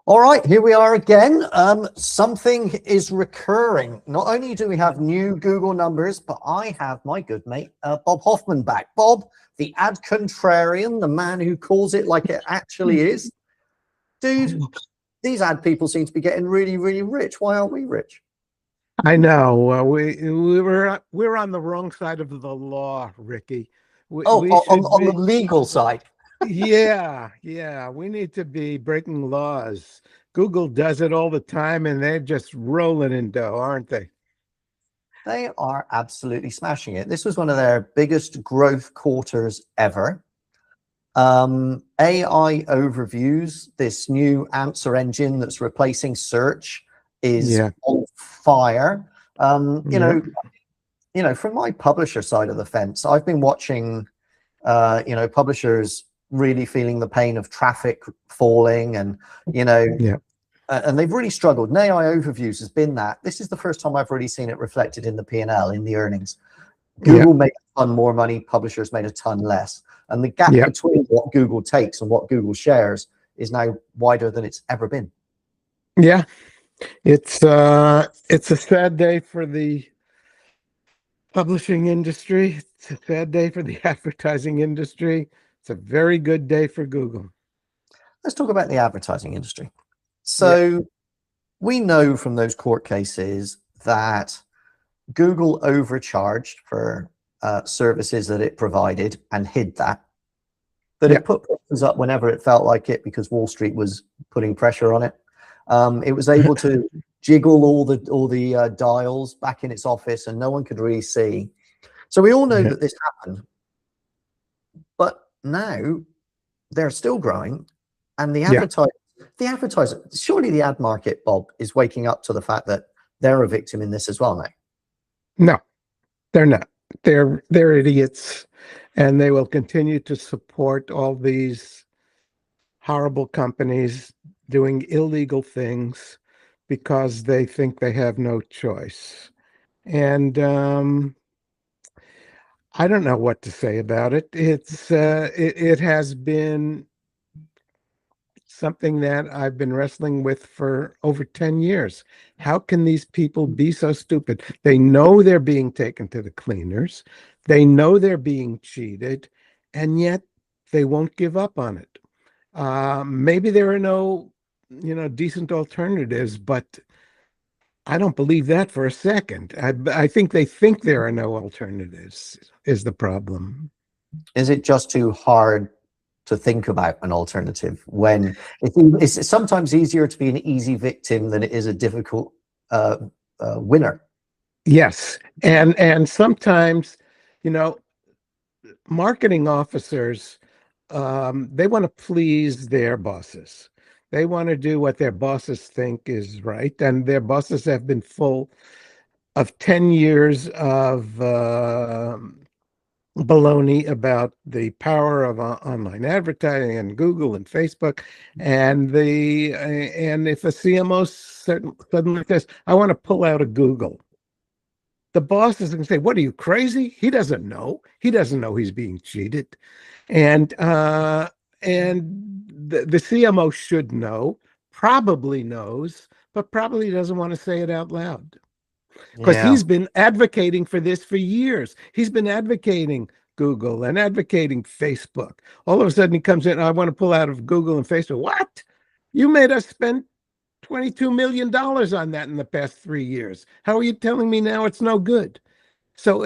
All right, here we are again. Something is recurring. Not only do we have new Google numbers, but I have my good mate, Bob Hoffman back. Bob, the ad contrarian, the man who calls it like it actually is. Dude, these ad people seem to be getting really, really rich. Why aren't we rich? I know. We're on the wrong side of the law, Ricky. We On the legal side. Yeah. We need to be breaking laws. Google does it all the time, and they're just rolling in dough, aren't they? They are absolutely smashing it. This was one of their biggest growth quarters ever. AI overviews, this new answer engine that's replacing search, is on fire. You know, from my publisher side of the fence, I've been watching, publishers really feeling the pain of traffic falling, and and they've really struggled. And AI overviews has been that. This is the first time I've really seen it reflected in the P&L, in the earnings. Google made a ton more money, publishers made a ton less, and the gap between what Google takes and what Google shares is now wider than it's ever been. Yeah, it's a sad day for the publishing industry. It's a sad day for the advertising industry. It's a very good day for Google. Let's talk about the advertising industry. So we know from those court cases that Google overcharged for services that it provided and hid that it put prices up whenever it felt like it because Wall Street was putting pressure on it. It was able to jiggle all the dials back in its office, and no one could really see. So we all know that this happened, but now they're still growing, and the advertiser, surely the ad market, Bob, is waking up to the fact that they're a victim in this as well now. No, they're not. They're idiots, and they will continue to support all these horrible companies doing illegal things because they think they have no choice. And I don't know what to say about it. It has been something that I've been wrestling with for over 10 years. How can these people be so stupid? They know they're being taken to the cleaners. They know they're being cheated, and yet they won't give up on it. Maybe there are no, decent alternatives, but I don't believe that for a second. I think they think there are no alternatives is the problem. Is it just too hard to think about an alternative when it's sometimes easier to be an easy victim than it is a difficult winner? Yes, and sometimes, marketing officers, they want to please their bosses. They want to do what their bosses think is right, and their bosses have been full of 10 years of baloney about the power of online advertising and Google and Facebook, and if a CMO suddenly says, "I want to pull out of Google," the boss is going to say, "What are you, crazy? He doesn't know. He doesn't know he's being cheated," and the CMO should know, probably knows, but probably doesn't want to say it out loud. Because he's been advocating for this for years. He's been advocating Google and advocating Facebook. All of a sudden he comes in, "I want to pull out of Google and Facebook." What? You made us spend $22 million on that in the past 3 years. How are you telling me now it's no good? So,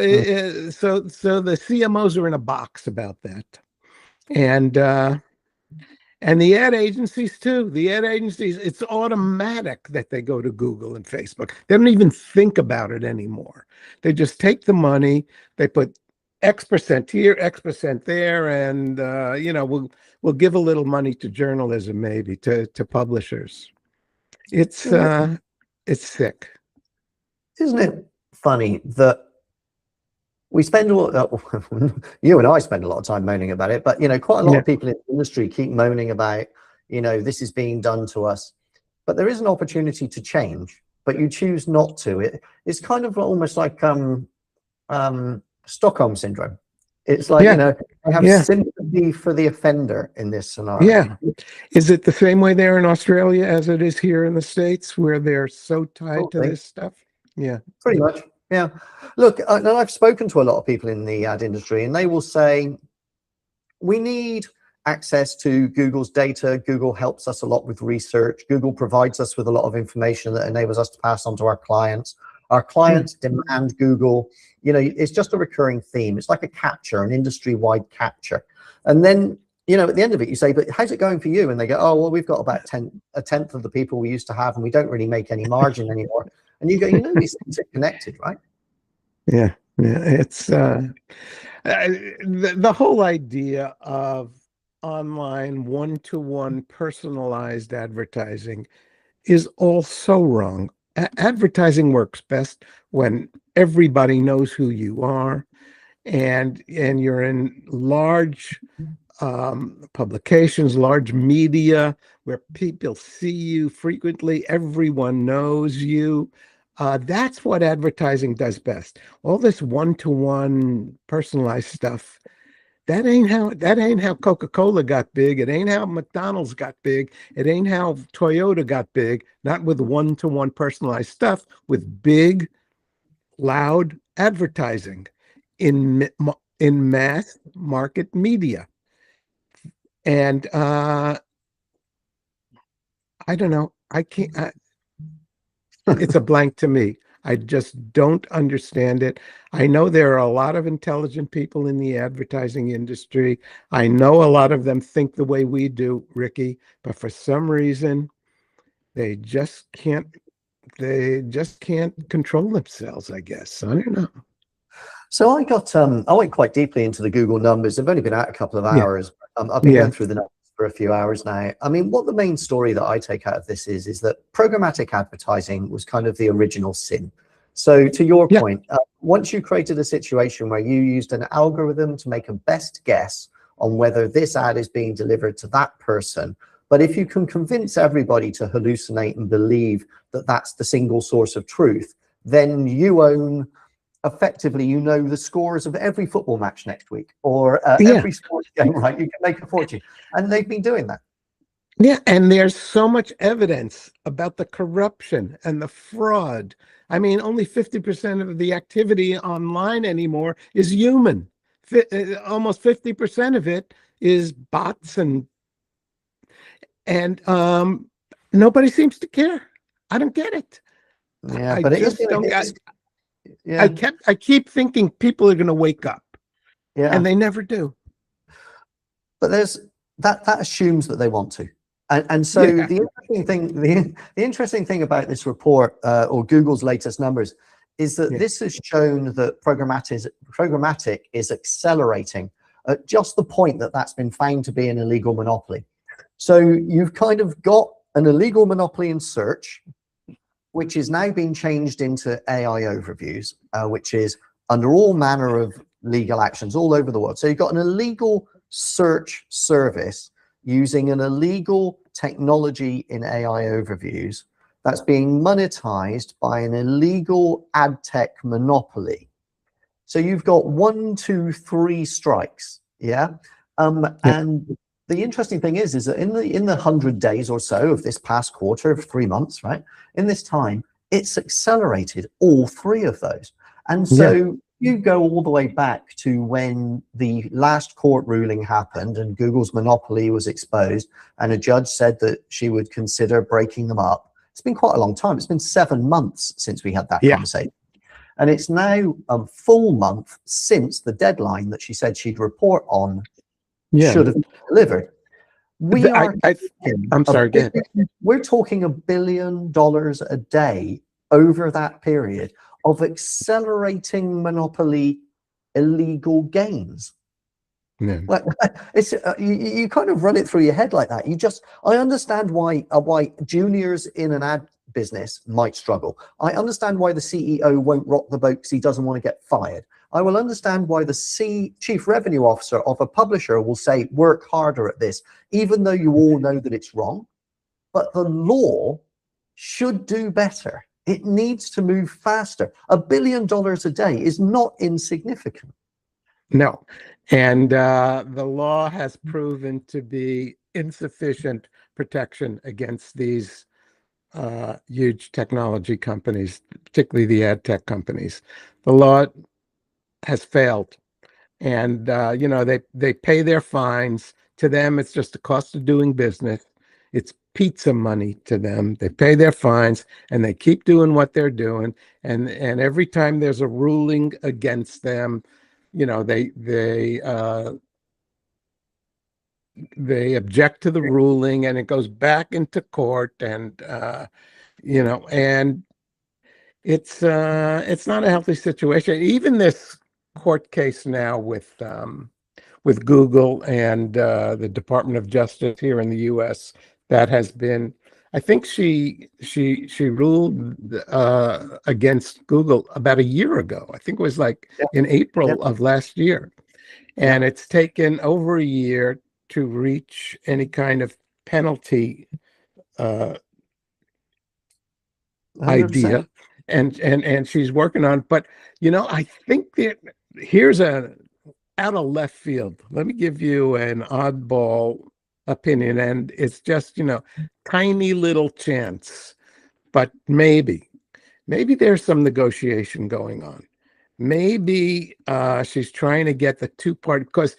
so the CMOs are in a box about that. And the ad agencies too. The ad agencies, it's automatic that they go to Google and Facebook. They don't even think about it anymore. They just take the money, they put X% here, X% there, and we'll give a little money to journalism, maybe to publishers. It's sick. Isn't it funny that we spend a lot, you and I spend a lot of time moaning about it, but quite a lot of people in the industry keep moaning about, this is being done to us, but there is an opportunity to change, but you choose not to. It's kind of almost like Stockholm syndrome. It's like, Yeah. I have Yeah. sympathy for the offender in this scenario. Yeah. Is it the same way there in Australia as it is here in the States, where they're so tied to Probably. this stuff? Yeah. Pretty much. Yeah. Look, I've spoken to a lot of people in the ad industry, and they will say, we need access to Google's data. Google helps us a lot with research. Google provides us with a lot of information that enables us to pass on to our clients. Our clients demand Google. It's just a recurring theme. It's like a capture, an industry-wide capture. And then, at the end of it, you say, but how's it going for you? And they go, oh, well, we've got about a tenth of the people we used to have, and we don't really make any margin anymore. And you go, these things are connected, right? Yeah. Yeah. It's the whole idea of online one-to-one personalized advertising is all so wrong. Advertising works best when everybody knows who you are, and you're in large publications, large media, where people see you frequently. Everyone knows you. That's what advertising does best. All this one-to-one personalized stuff, that ain't how Coca-Cola got big. It ain't how McDonald's got big. It ain't how Toyota got big. Not with one-to-one personalized stuff, with big, loud advertising in mass market media. And I don't know. I can't. It's a blank to me. I just don't understand it. I know there are a lot of intelligent people in the advertising industry. I know a lot of them think the way we do, Ricky, but for some reason, they just can't control themselves, I guess. I don't know. So I went quite deeply into the Google numbers. They've only been out a couple of Yeah. hours. I've been Yeah. going through the numbers for a few hours now. I mean, what the main story that I take out of this is that programmatic advertising was kind of the original sin. So to your Yeah. point, once you created a situation where you used an algorithm to make a best guess on whether this ad is being delivered to that person, but if you can convince everybody to hallucinate and believe that that's the single source of truth, then you own, effectively, the scores of every football match next week, or every sports game, right? You can make a fortune. And they've been doing that. Yeah, and there's so much evidence about the corruption and the fraud. I mean, only 50% of the activity online anymore is human. Almost 50% of it is bots, and nobody seems to care. I don't get it. Yeah, I but just don't. Yeah. I keep thinking people are going to wake up, and Yeah. they never do. But there's that assumes that they want to. And so the interesting thing about this report, or Google's latest numbers, is that this has shown that programmatic is accelerating at just the point that that's been found to be an illegal monopoly. So you've kind of got an illegal monopoly in search, which is now being changed into AI overviews, which is under all manner of legal actions all over the world. So you've got an illegal search service using an illegal technology in AI overviews that's being monetized by an illegal ad tech monopoly. So you've got 1, 2, 3 strikes, and the interesting thing is that in the 100 days or so of this past quarter of 3 months, right, in this time, it's accelerated all 3 of those. And so you go all the way back to when the last court ruling happened and Google's monopoly was exposed, and a judge said that she would consider breaking them up. It's been quite a long time. It's been 7 months since we had that conversation. And it's now a full month since the deadline that she said she'd report on should have been delivered. I'm sorry, again. We're talking $1 billion a day over that period of accelerating monopoly illegal gains. Like, it's you kind of run it through your head like that. I understand why juniors in an ad business might struggle. I understand why the CEO won't rock the boat because he doesn't want to get fired. I will understand why the chief revenue officer of a publisher will say, work harder at this, even though you all know that it's wrong. But the law should do better. It needs to move faster. $1 billion a day is not insignificant. No, And the law has proven to be insufficient protection against these huge technology companies, particularly the ad tech companies. The law has failed. And they pay their fines. To them, it's just the cost of doing business. It's pizza money to them. They pay their fines and they keep doing what they're doing. And every time there's a ruling against them, they object to the ruling, and it goes back into court, and and it's not a healthy situation. Even this court case now with Google and the Department of Justice here in the U.S. that has been, I think she ruled against Google about a year ago. I think it was like in April of last year, and it's taken over a year to reach any kind of penalty idea, and she's working on. But I think that here's a out of left field. Let me give you an oddball opinion, and it's just tiny little chance, but maybe there's some negotiation going on. Maybe she's trying to get the two-party, because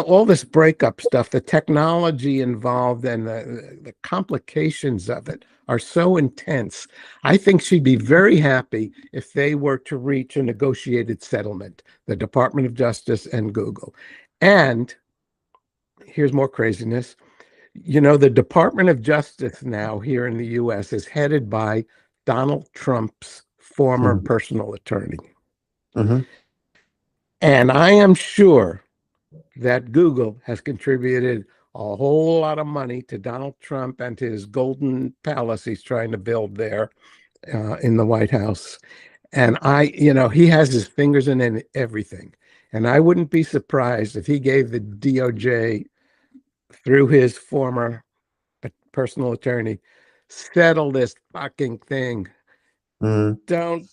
all this breakup stuff, the technology involved and the complications of it are so intense. I think she'd be very happy if they were to reach a negotiated settlement, the Department of Justice and Google. And here's more craziness. The Department of Justice now here in the US is headed by Donald Trump's former personal attorney. And I am sure that Google has contributed a whole lot of money to Donald Trump and to his golden palace he's trying to build there in the White House. And he has his fingers in everything. And I wouldn't be surprised if he gave the DOJ, through his former personal attorney, settle this fucking thing. Don't,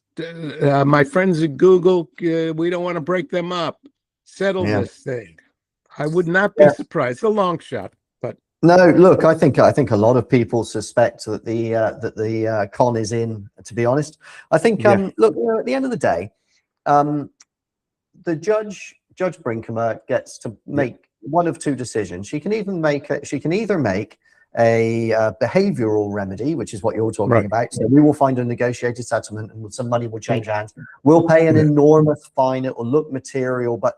my friends at Google, we don't want to break them up. Settle this thing. I would not be surprised. It's a long shot, but no. Look, I think a lot of people suspect that the con is in. To be honest, I think look, at the end of the day, the Judge Brinkema gets to make one of two decisions. She can either make a behavioral remedy, which is what you're talking about. So we will find a negotiated settlement and some money will change hands. We'll pay an enormous fine. It will look material, but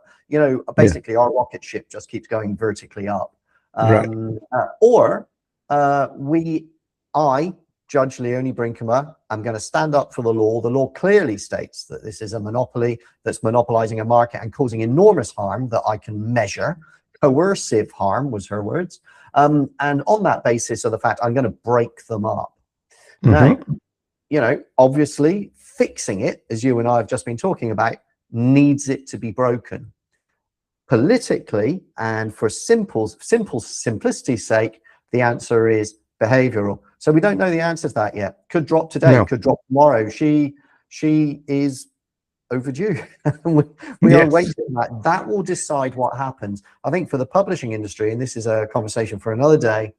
basically our rocket ship just keeps going vertically up. Or I, Judge Leonie Brinkema, I'm going to stand up for the law. The law clearly states that this is a monopoly that's monopolizing a market and causing enormous harm that I can measure. Coercive harm was her words. And on that basis of the fact, I'm going to break them up. Now, obviously fixing it, as you and I have just been talking about, needs it to be broken. Politically, and for simplicity's sake, the answer is behavioral. So we don't know the answer to that yet. Could drop today, could drop tomorrow. She is overdue. we are waiting for that. That will decide what happens. I think for the publishing industry, and this is a conversation for another day,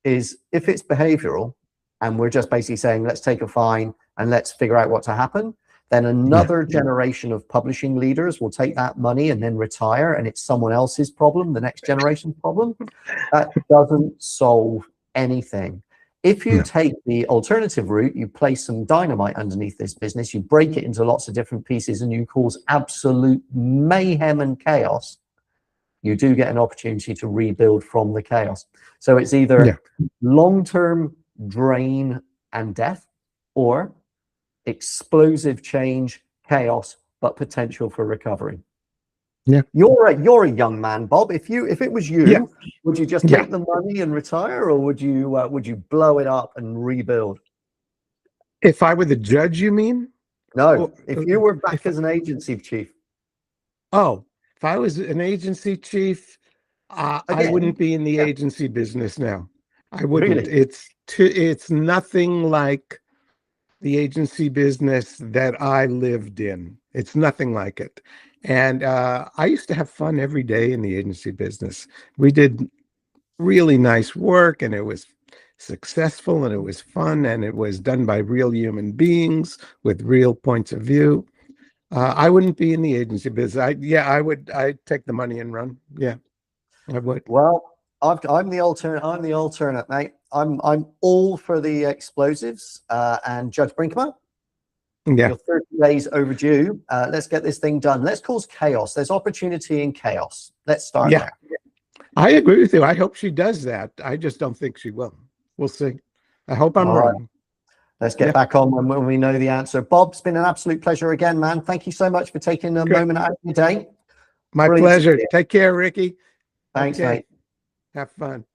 is if it's behavioral and we're just basically saying, let's take a fine and let's figure out what to happen, then another generation of publishing leaders will take that money and then retire, and it's someone else's problem, the next generation's problem. That doesn't solve anything. If you take the alternative route, you place some dynamite underneath this business, you break it into lots of different pieces, and you cause absolute mayhem and chaos, you do get an opportunity to rebuild from the chaos. So it's either long-term drain and death, or explosive change, chaos, but potential for recovery. You're a young man, Bob. If it was you, would you just take the money and retire, or would you blow it up and rebuild? If I were the judge, you mean? No, if you were back as an agency chief. Oh, if I was an agency chief, I wouldn't be in the agency business now. I wouldn't. Really? It's nothing like the agency business that I lived in. It's nothing like it. And I used to have fun every day in the agency business. We did really nice work, and it was successful, and it was fun, and it was done by real human beings with real points of view. I wouldn't be in the agency business. I'd take the money and run. Yeah, I would. Well, I'm the alternate. I'm the alternate, mate. I'm all for the explosives. And Judge Brinkman, Yeah, you're 30 days overdue. Let's get this thing done. Let's cause chaos. There's opportunity in chaos. Let's start yeah, there. I agree with you. I hope she does that. I just don't think she will. We'll see. I hope I'm All right. wrong. Let's get back on when we know the answer. Bob, it's been an absolute pleasure again, man. Thank you so much for taking a moment out of your day. My Brilliant. pleasure. Take care, Ricky. Thanks, Okay. mate. Have fun.